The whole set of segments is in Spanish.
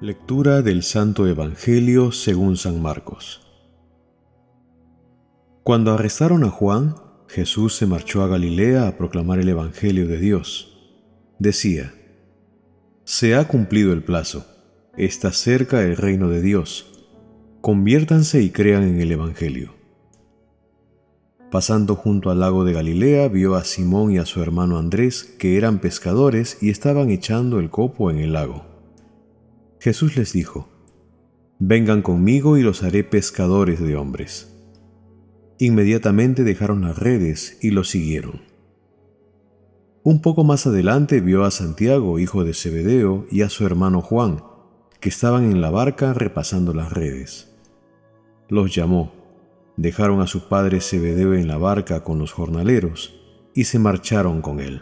Lectura del Santo Evangelio según San Marcos. Cuando arrestaron a Juan, Jesús se marchó a Galilea a proclamar el Evangelio de Dios. Decía: «Se ha cumplido el plazo, está cerca el reino de Dios. Conviértanse y crean en el Evangelio». Pasando junto al lago de Galilea, vio a Simón y a su hermano Andrés, que eran pescadores y estaban echando el copo en el lago. Jesús les dijo: «Vengan conmigo y los haré pescadores de hombres». Inmediatamente dejaron las redes y los siguieron. Un poco más adelante vio a Santiago, hijo de Zebedeo, y a su hermano Juan, que estaban en la barca repasando las redes. Los llamó, dejaron a su padre Zebedeo en la barca con los jornaleros y se marcharon con él.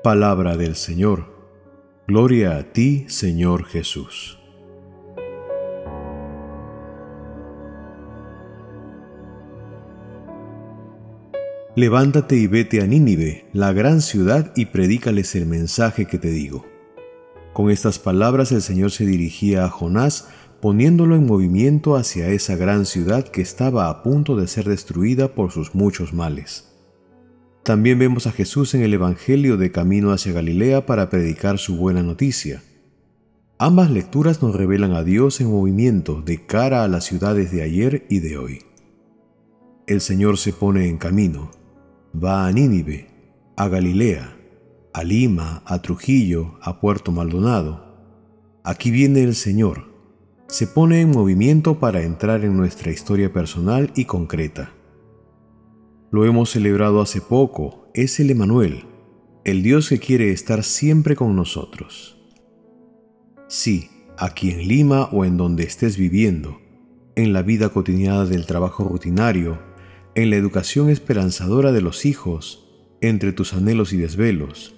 Palabra del Señor. Gloria a ti, Señor Jesús. Levántate y vete a Nínive, la gran ciudad, y predícales el mensaje que te digo. Con estas palabras el Señor se dirigía a Jonás, poniéndolo en movimiento hacia esa gran ciudad que estaba a punto de ser destruida por sus muchos males. También vemos a Jesús en el Evangelio de camino hacia Galilea para predicar su buena noticia. Ambas lecturas nos revelan a Dios en movimiento de cara a las ciudades de ayer y de hoy. El Señor se pone en camino. Va a Nínive, a Galilea, a Lima, a Trujillo, a Puerto Maldonado. Aquí viene el Señor. Se pone en movimiento para entrar en nuestra historia personal y concreta. Lo hemos celebrado hace poco, es el Emmanuel, el Dios que quiere estar siempre con nosotros. Sí, aquí en Lima o en donde estés viviendo, en la vida cotidiana del trabajo rutinario, en la educación esperanzadora de los hijos, entre tus anhelos y desvelos,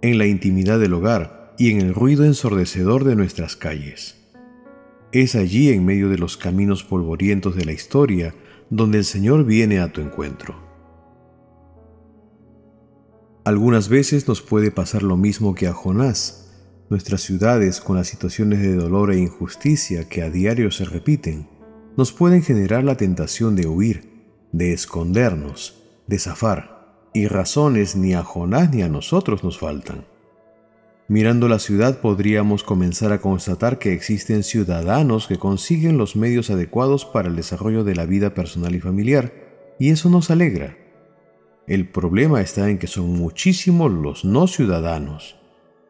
en la intimidad del hogar y en el ruido ensordecedor de nuestras calles. Es allí, en medio de los caminos polvorientos de la historia, donde el Señor viene a tu encuentro. Algunas veces nos puede pasar lo mismo que a Jonás. Nuestras ciudades, con las situaciones de dolor e injusticia que a diario se repiten, nos pueden generar la tentación de huir, de escondernos, de zafar, y razones ni a Jonás ni a nosotros nos faltan. Mirando la ciudad podríamos comenzar a constatar que existen ciudadanos que consiguen los medios adecuados para el desarrollo de la vida personal y familiar, y eso nos alegra. El problema está en que son muchísimos los no ciudadanos,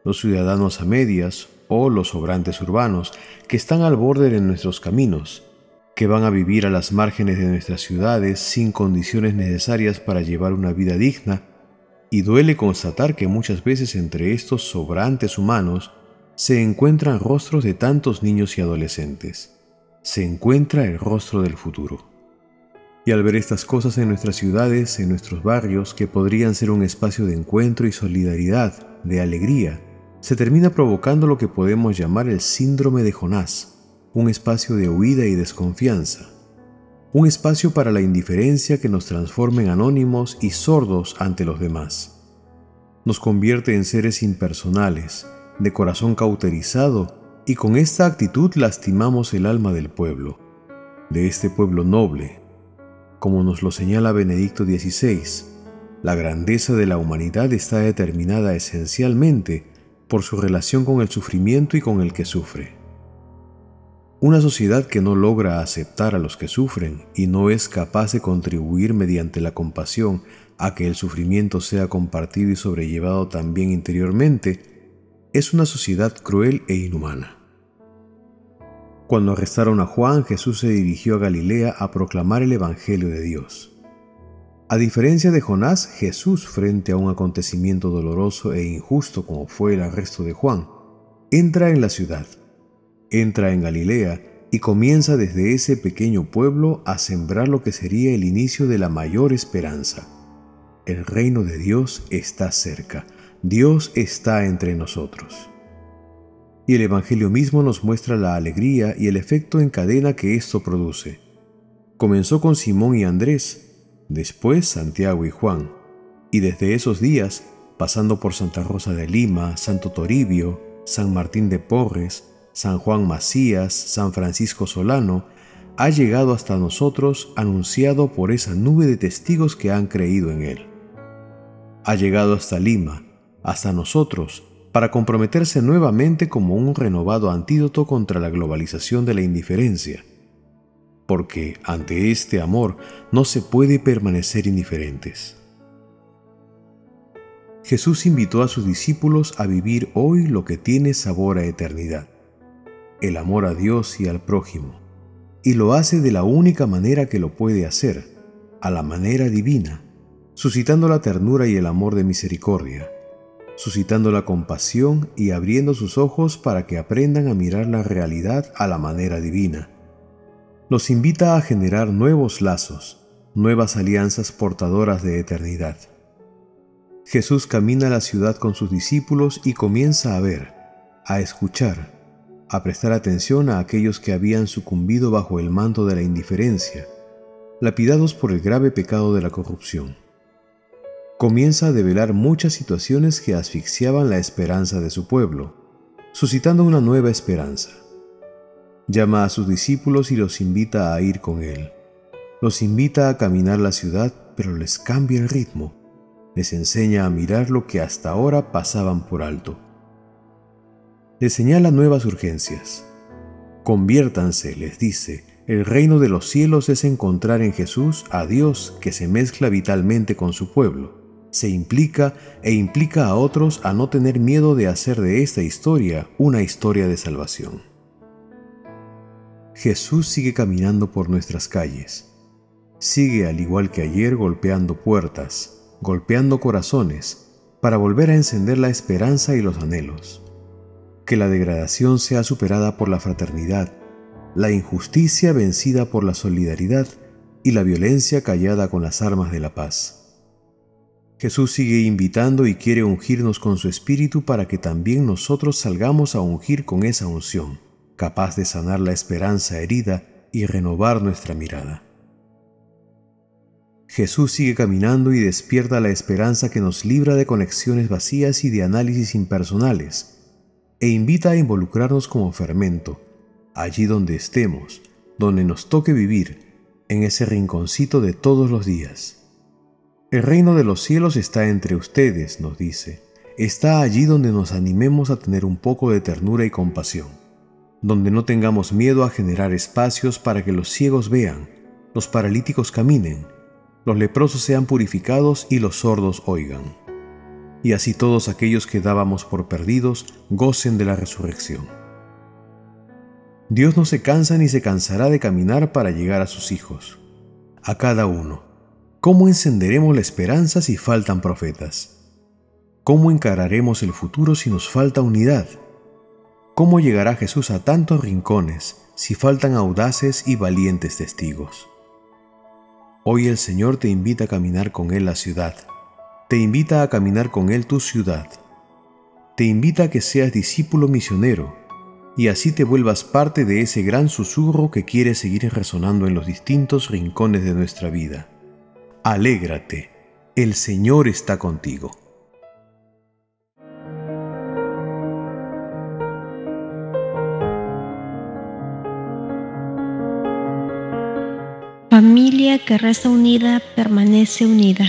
los ciudadanos a medias o los sobrantes urbanos que están al borde de nuestros caminos, que van a vivir a las márgenes de nuestras ciudades sin condiciones necesarias para llevar una vida digna, y duele constatar que muchas veces entre estos sobrantes humanos se encuentran rostros de tantos niños y adolescentes. Se encuentra el rostro del futuro. Y al ver estas cosas en nuestras ciudades, en nuestros barrios, que podrían ser un espacio de encuentro y solidaridad, de alegría, se termina provocando lo que podemos llamar el síndrome de Jonás, un espacio de huida y desconfianza, un espacio para la indiferencia que nos transforma en anónimos y sordos ante los demás. Nos convierte en seres impersonales, de corazón cauterizado, y con esta actitud lastimamos el alma del pueblo, de este pueblo noble. Como nos lo señala Benedicto XVI, la grandeza de la humanidad está determinada esencialmente por su relación con el sufrimiento y con el que sufre. Una sociedad que no logra aceptar a los que sufren y no es capaz de contribuir mediante la compasión a que el sufrimiento sea compartido y sobrellevado también interiormente, es una sociedad cruel e inhumana. Cuando arrestaron a Juan, Jesús se dirigió a Galilea a proclamar el Evangelio de Dios. A diferencia de Jonás, Jesús, frente a un acontecimiento doloroso e injusto como fue el arresto de Juan, entra en la ciudad. Entra en Galilea y comienza desde ese pequeño pueblo a sembrar lo que sería el inicio de la mayor esperanza. El reino de Dios está cerca. Dios está entre nosotros. Y el Evangelio mismo nos muestra la alegría y el efecto en cadena que esto produce. Comenzó con Simón y Andrés, después Santiago y Juan, y desde esos días, pasando por Santa Rosa de Lima, Santo Toribio, San Martín de Porres, San Juan Macías, San Francisco Solano, ha llegado hasta nosotros anunciado por esa nube de testigos que han creído en él. Ha llegado hasta Lima, hasta nosotros, para comprometerse nuevamente como un renovado antídoto contra la globalización de la indiferencia, porque ante este amor no se puede permanecer indiferentes. Jesús invitó a sus discípulos a vivir hoy lo que tiene sabor a eternidad, el amor a Dios y al prójimo, y lo hace de la única manera que lo puede hacer, a la manera divina, suscitando la ternura y el amor de misericordia, suscitando la compasión y abriendo sus ojos para que aprendan a mirar la realidad a la manera divina. Los invita a generar nuevos lazos, nuevas alianzas portadoras de eternidad. Jesús camina a la ciudad con sus discípulos y comienza a ver, a escuchar, a prestar atención a aquellos que habían sucumbido bajo el manto de la indiferencia, lapidados por el grave pecado de la corrupción. Comienza a develar muchas situaciones que asfixiaban la esperanza de su pueblo, suscitando una nueva esperanza. Llama a sus discípulos y los invita a ir con él. Los invita a caminar la ciudad, pero les cambia el ritmo. Les enseña a mirar lo que hasta ahora pasaban por alto. Les señala nuevas urgencias. Conviértanse, les dice, el reino de los cielos es encontrar en Jesús a Dios que se mezcla vitalmente con su pueblo, se implica e implica a otros a no tener miedo de hacer de esta historia una historia de salvación. Jesús sigue caminando por nuestras calles. Sigue al igual que ayer golpeando puertas, golpeando corazones, para volver a encender la esperanza y los anhelos. Que la degradación sea superada por la fraternidad, la injusticia vencida por la solidaridad y la violencia callada con las armas de la paz. Jesús sigue invitando y quiere ungirnos con su Espíritu para que también nosotros salgamos a ungir con esa unción, capaz de sanar la esperanza herida y renovar nuestra mirada. Jesús sigue caminando y despierta la esperanza que nos libra de conexiones vacías y de análisis impersonales, e invita a involucrarnos como fermento, allí donde estemos, donde nos toque vivir, en ese rinconcito de todos los días. El reino de los cielos está entre ustedes, nos dice. Está allí donde nos animemos a tener un poco de ternura y compasión, donde no tengamos miedo a generar espacios para que los ciegos vean, los paralíticos caminen, los leprosos sean purificados y los sordos oigan. Y así todos aquellos que dábamos por perdidos gocen de la resurrección. Dios no se cansa ni se cansará de caminar para llegar a sus hijos, a cada uno. ¿Cómo encenderemos la esperanza si faltan profetas? ¿Cómo encararemos el futuro si nos falta unidad? ¿Cómo llegará Jesús a tantos rincones si faltan audaces y valientes testigos? Hoy el Señor te invita a caminar con Él la ciudad. Te invita a caminar con Él tu ciudad. Te invita a que seas discípulo misionero y así te vuelvas parte de ese gran susurro que quiere seguir resonando en los distintos rincones de nuestra vida. Alégrate, el Señor está contigo. Familia que reza unida permanece unida.